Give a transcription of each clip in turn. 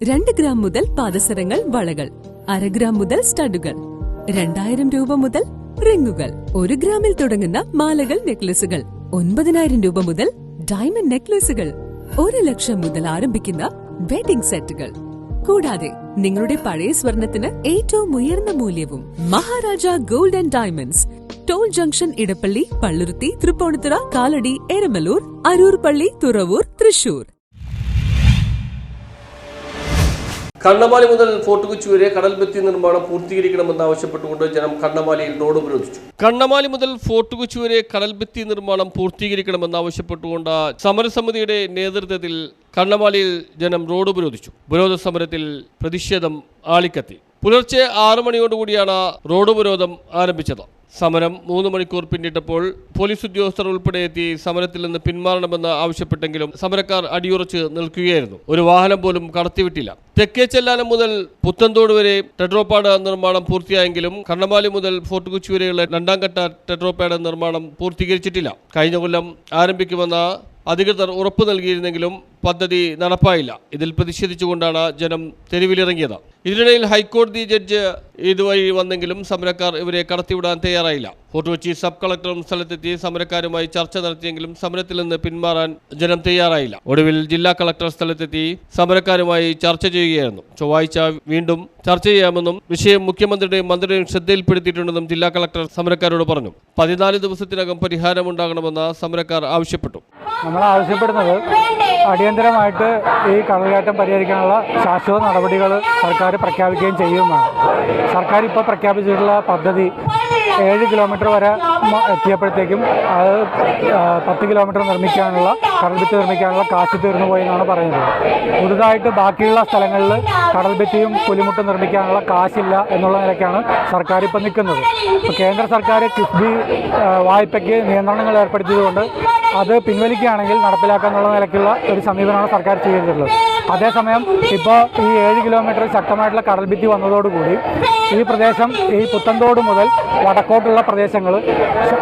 2 gram മുതൽ പാദസരങ്ങൾ, വളകൾ, 1/2 gram മുതൽ സ്റ്റഡുകൾ, 2000 രൂപ മുതൽ റിങ്ങുകൾ, 1 ഗ്രാമിൽ തുടങ്ങുന്ന മാലകൾ, നെക്ലസുകൾ, 9000 രൂപ മുതൽ ഡയമണ്ട് നെക്ലസുകൾ, 1 ലക്ഷം മുതൽ ആരംഭിക്കുന്ന വെഡിംഗ് സെറ്റുകൾ. കൂടാതെ നിങ്ങളുടെ പഴയ സ്വർണത്തിന് ഏറ്റവും ഉയർന്ന മൂല്യവും. Maharaja gold and diamonds, toll junction, Edappally, Palluruthy, Tripunithura, Kalady, Eramalloor, Aroor പള്ളി, തുറവൂർ, തൃശൂർ. കണ്ണമാലി മുതൽ ഫോർട്ട് കൊച്ചി വരെ കടൽഭിത്തി നിർമ്മാണം പൂർത്തീകരിക്കണമെന്നാവശ്യപ്പെട്ടുകൊണ്ട് ജനം കണ്ണമാലിയിൽ റോഡ് ഉപരോധിച്ചു. കണ്ണമാലി മുതൽ ഫോർട്ട് കൊച്ചി വരെ കടൽഭിത്തി നിർമ്മാണം പൂർത്തീകരിക്കണമെന്നാവശ്യപ്പെട്ടുകൊണ്ട് സമരസമിതിയുടെ നേതൃത്വത്തിൽ കണ്ണമാലിയിൽ ജനം റോഡ് ഉപരോധിച്ചു. ഉപരോധ സമരത്തിൽ പ്രതിഷേധം ആളിക്കത്തി. പുലർച്ചെ 6 മണിയോടുകൂടിയാണ് റോഡ് ഉപരോധം ആരംഭിച്ചത്. സമരം 3 മണിക്കൂർ പിന്നിട്ടപ്പോൾ പോലീസ് ഉദ്യോഗസ്ഥർ ഉൾപ്പെടെ എത്തി സമരത്തിൽ നിന്ന് പിന്മാറണമെന്ന് ആവശ്യപ്പെട്ടെങ്കിലും സമരക്കാർ അടിയുറച്ച് നിൽക്കുകയായിരുന്നു. ഒരു വാഹനം പോലും കടത്തിവിട്ടില്ല. തെക്കേ ചെല്ലാനം മുതൽ പുത്തൻതോട് വരെ ടെട്രോപാഡ് നിർമ്മാണം പൂർത്തിയായെങ്കിലും കണ്ണമാലി മുതൽ ഫോർട്ട് കൊച്ചി വരെയുള്ള 2ാം ഘട്ട ടെട്രോപാഡ് നിർമ്മാണം പൂർത്തീകരിച്ചിട്ടില്ല. കഴിഞ്ഞ കൊല്ലം ആരംഭിക്കുമെന്ന അധികൃതർ ഉറപ്പു നൽകിയിരുന്നെങ്കിലും പദ്ധതി നടപ്പായില്ല. ഇതിൽ പ്രതിഷേധിച്ചുകൊണ്ടാണ് ജനം തെരുവിലിറങ്ങിയത്. ഇതിനിടയിൽ ഹൈക്കോടതി ജഡ്ജ് ഇതുവഴി വന്നെങ്കിലും സമരക്കാർ ഇവരെ കടത്തിവിടാൻ തയ്യാറായില്ല. ഫോർട്ട് കൊച്ചി സബ് കളക്ടറും സ്ഥലത്തെത്തി സമരക്കാരുമായി ചർച്ച നടത്തിയെങ്കിലും സമരത്തിൽ നിന്ന് പിന്മാറാൻ ജനം തയ്യാറായില്ല. ഒടുവിൽ ജില്ലാ കളക്ടർ സ്ഥലത്തെത്തി സമരക്കാരുമായി ചർച്ച ചെയ്യുകയായിരുന്നു. ചൊവ്വാഴ്ച വീണ്ടും ചർച്ച ചെയ്യാമെന്നും വിഷയം മുഖ്യമന്ത്രിയുടെയും മന്ത്രിയുടെയും ശ്രദ്ധയിൽപ്പെടുത്തിയിട്ടുണ്ടെന്നും ജില്ലാ കളക്ടർ സമരക്കാരോട് പറഞ്ഞു. 14 ദിവസത്തിനകം പരിഹാരമുണ്ടാകണമെന്ന് സമരക്കാർ ആവശ്യപ്പെട്ടു. നമ്മൾ ആവശ്യപ്പെടുന്നത് അടിയന്തരമായിട്ട് ഈ കടൽക്കയറ്റം പരിഹരിക്കാനുള്ള ശാശ്വത നടപടികൾ സർക്കാർ പ്രഖ്യാപിക്കുകയും ചെയ്യുമെന്നാണ്. സർക്കാർ ഇപ്പോൾ പ്രഖ്യാപിച്ചിട്ടുള്ള പദ്ധതി 7 കിലോമീറ്റർ വരെ എത്തിയപ്പോഴത്തേക്കും അത് 10 കിലോമീറ്റർ നിർമ്മിക്കാനുള്ള കടൽഭിത്തി നിർമ്മിക്കാനുള്ള കാശ് തീർന്നു പോയി എന്നാണ് പറയുന്നത്. പുതുതായിട്ട് ബാക്കിയുള്ള സ്ഥലങ്ങളിൽ കടൽഭിത്തിയും പുലിമുട്ടും നിർമ്മിക്കാനുള്ള കാശില്ല എന്നുള്ള നിലയ്ക്കാണ് സർക്കാർ ഇപ്പോൾ നിൽക്കുന്നത്. ഇപ്പോൾ കേന്ദ്ര സർക്കാർ കിഫ്ബി വായ്പയ്ക്ക് നിയന്ത്രണങ്ങൾ ഏർപ്പെടുത്തിയതുകൊണ്ട് അത് പിൻവലിക്കുകയാണെങ്കിൽ നടപ്പിലാക്കാന്നുള്ള നിലയ്ക്കുള്ള ഒരു സമീപനമാണ് സർക്കാർ ചെയ്തിട്ടുള്ളത്. അതേസമയം ഇപ്പോൾ ഈ 7 കിലോമീറ്റർ ശക്തമായിട്ടുള്ള കടൽഭിത്തി വന്നതോടുകൂടി ഈ പ്രദേശം, ഈ പുത്തൻതോട് മുതൽ വടക്കോട്ടുള്ള പ്രദേശങ്ങൾ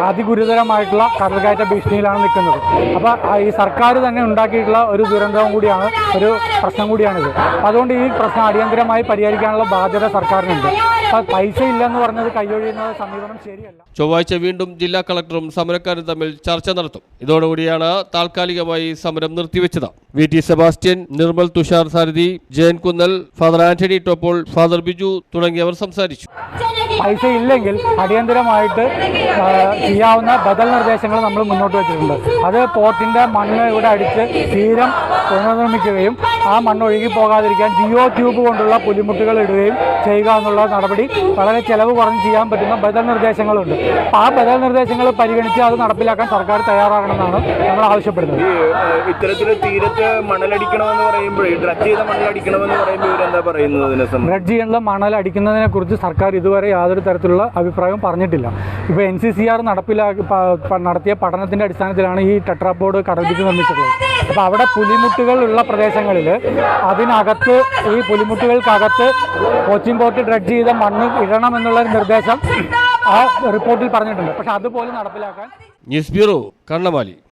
അതിഗുരുതരമായിട്ടുള്ള കടൽക്കയറ്റ ഭീഷണിയിലാണ് നിൽക്കുന്നത്. അപ്പോൾ ഈ സർക്കാർ തന്നെ ഉണ്ടാക്കിയിട്ടുള്ള ഒരു ദുരന്തവും കൂടിയാണ്, ഒരു പ്രശ്നം കൂടിയാണിത്. അതുകൊണ്ട് ഈ പ്രശ്നം അടിയന്തരമായി പരിഹരിക്കാനുള്ള ബാധ്യത സർക്കാരിനുണ്ട്. അപ്പോൾ പൈസ ഇല്ലെന്ന് പറഞ്ഞത് കൈയൊഴിയുന്ന സമീപനം ശരിയല്ല. ചൊവ്വാഴ്ച വീണ്ടും ജില്ലാ കളക്ടറും സമരക്കാരും തമ്മിൽ ചർച്ച നടത്തും. ഇതോടുകൂടിയാണ് താൽക്കാലികമായി സമരം നിർത്തിവെച്ചത്. VT സെബാസ്റ്റ്യൻ, നിർമ്മൽ തുഷാർ സാരഥി, ജയൻ കുന്നൽ, ഫാദർ ആന്റണി ടോപ്പോൾ, ഫാദർ ബിജു തുടങ്ങിയവർ സംസാരിച്ചു. പൈസ ഇല്ലെങ്കിൽ അടിയന്തരമായിട്ട് ചെയ്യാവുന്ന ബദൽ നിർദ്ദേശങ്ങൾ നമ്മൾ മുന്നോട്ട് വെച്ചിട്ടുണ്ട്. അത് പോർട്ടിൻ്റെ മണ്ണ് ഇവിടെ അടിച്ച് തീരം പുനർനിർമ്മിക്കുകയും ആ മണ്ണ് ഒഴുകി പോകാതിരിക്കാൻ ജിയോ ട്യൂബ് കൊണ്ടുള്ള പുലിമുട്ടുകൾ ഇടുകയും ചെയ്യുക എന്നുള്ള നടപടി വളരെ ചിലവ് കുറഞ്ഞ് ചെയ്യാൻ പറ്റുന്ന ബദൽ നിർദ്ദേശങ്ങളുണ്ട്. ആ ബദൽ നിർദ്ദേശങ്ങൾ പരിഗണിച്ച് അത് നടപ്പിലാക്കാൻ സർക്കാർ തയ്യാറാകണമെന്നാണ് നമ്മൾ ആവശ്യപ്പെടുന്നത്. ഇത്തരത്തിൽ തീരത്ത് മണലടിക്കണമെന്ന് പറയുമ്പോൾ ഡ്രഡ്ജ് ചെയ്ത മണലടിക്കണമെന്ന് പറയുമ്പോൾ ഇവരെന്താ പറയുന്നത്? ഡ്രഡ്ജ് ചെയ്യുന്ന മണൽ അടിക്കുന്നതിനെ കുറിച്ച് സർക്കാർ ഇതുവരെ യാതൊരു തരത്തിലുള്ള അഭിപ്രായം പറഞ്ഞിട്ടില്ല. ഇപ്പോൾ NCCR നടത്തിയ പഠനത്തിൻ്റെ അടിസ്ഥാനത്തിലാണ് ഈ ടെട്രാപോഡ് കടൽഭിത്തി നിർമ്മിച്ചിട്ടുള്ളത്. അപ്പോൾ അവിടെ പുലിമുട്ടുകൾ ഉള്ള പ്രദേശങ്ങളിൽ അതിനകത്ത്, ഈ പുലിമുട്ടുകൾക്കകത്ത് കൊച്ചിൻ പോർട്ട് ഡ്രഡ്ജ് ചെയ്ത മണ്ണ് ഇടണം എന്നുള്ള നിർദ്ദേശം ആ റിപ്പോർട്ടിൽ പറഞ്ഞിട്ടുണ്ട്. പക്ഷെ അതുപോലും നടപ്പിലാക്കാൻ ന്യൂസ് ബ്യൂറോ, കണ്ണമാലി.